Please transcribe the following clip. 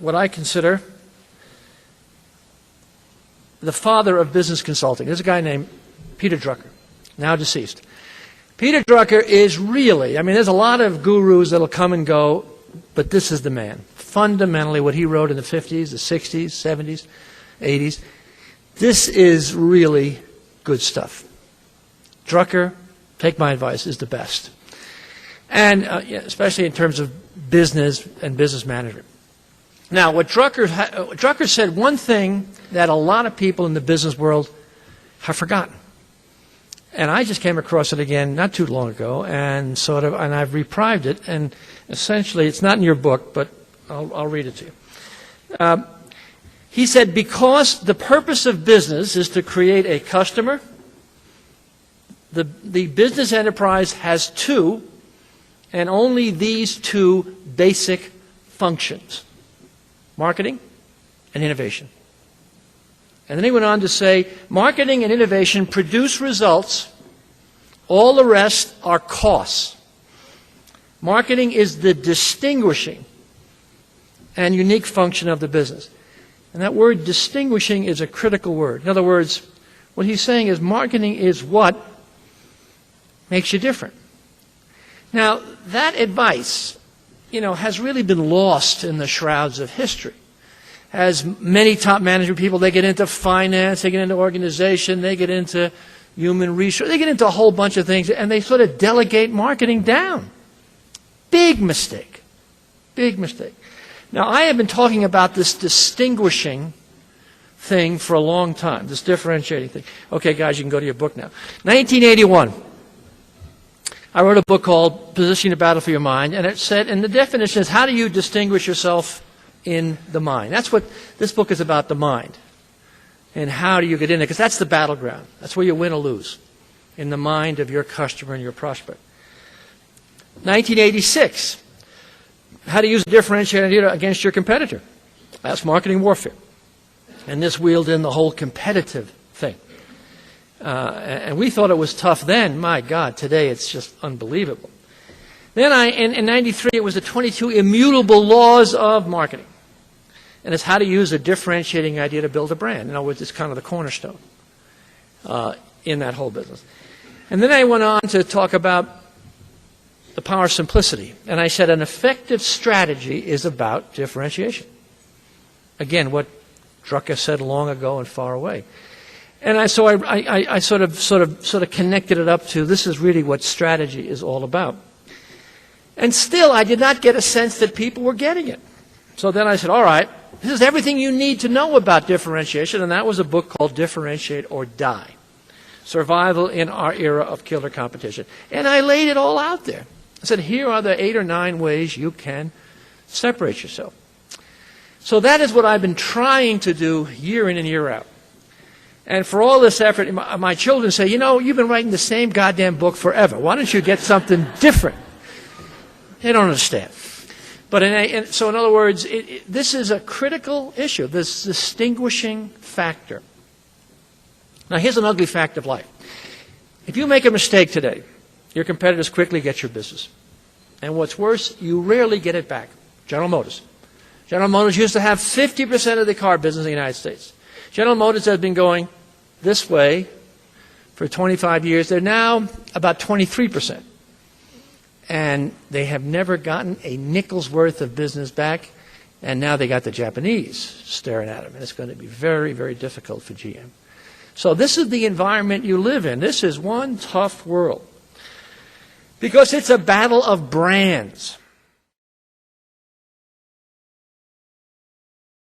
what I consider the father of business consulting. There's a guy named Peter Drucker, now deceased. Peter Drucker is really, I mean, there's a lot of gurus that'll come and go, but this is the man. Fundamentally, what he wrote in the 50s, the 60s, 70s, 80s, this is really good stuff. Drucker, take my advice, is the best. And especially in terms of business and business management. Now, what Drucker said one thing that a lot of people in the business world have forgotten. And I just came across it again not too long ago, and I've reprived it, and essentially it's not in your book, but I'll read it to you. He said, because the purpose of business is to create a customer, the business enterprise has two, and only these two basic functions: marketing and innovation. And then he went on to say, marketing and innovation produce results. All the rest are costs. Marketing is the distinguishing and unique function of the business. And that word distinguishing is a critical word. In other words, what he's saying is marketing is what makes you different. Now, that advice, has really been lost in the shrouds of history. As many top management people, they get into finance, they get into organization, they get into human resource, they get into a whole bunch of things, and they sort of delegate marketing down. Big mistake. Big mistake. Now, I have been talking about this distinguishing thing for a long time, this differentiating thing. Okay, guys, you can go to your book now. 1981. I wrote a book called Positioning the Battle for Your Mind, and it said, and the definition is, how do you distinguish yourself in the mind? That's what this book is about, the mind. And how do you get in it? Because that's the battleground. That's where you win or lose, in the mind of your customer and your prospect. 1986. How to use a differentiated idea against your competitor. That's marketing warfare. And this wheeled in the whole competitive thing. And we thought it was tough then. My God, today it's just unbelievable. Then in 93, it was the 22 immutable laws of marketing. And it's how to use a differentiating idea to build a brand. In other words, it's kind of the cornerstone in that whole business. And then I went on to talk about the power of simplicity. And I said an effective strategy is about differentiation. Again, what Drucker said long ago and far away. And I sort of connected it up to this is really what strategy is all about. And still, I did not get a sense that people were getting it. So then I said, all right, this is everything you need to know about differentiation. And that was a book called Differentiate or Die. Survival in Our Era of Killer Competition. And I laid it all out there. I said, here are the 8 or 9 ways you can separate yourself. So that is what I've been trying to do year in and year out. And for all this effort, my children say, you've been writing the same goddamn book forever. Why don't you get something different? They don't understand. But so in other words, this is a critical issue, this distinguishing factor. Now here's an ugly fact of life. If you make a mistake today, your competitors quickly get your business. And what's worse, you rarely get it back. General Motors. General Motors used to have 50% of the car business in the United States. General Motors has been going this way for 25 years. They're now about 23%. And they have never gotten a nickel's worth of business back. And now they got the Japanese staring at them. And it's going to be very, very difficult for GM. So this is the environment you live in. This is one tough world. Because it's a battle of brands.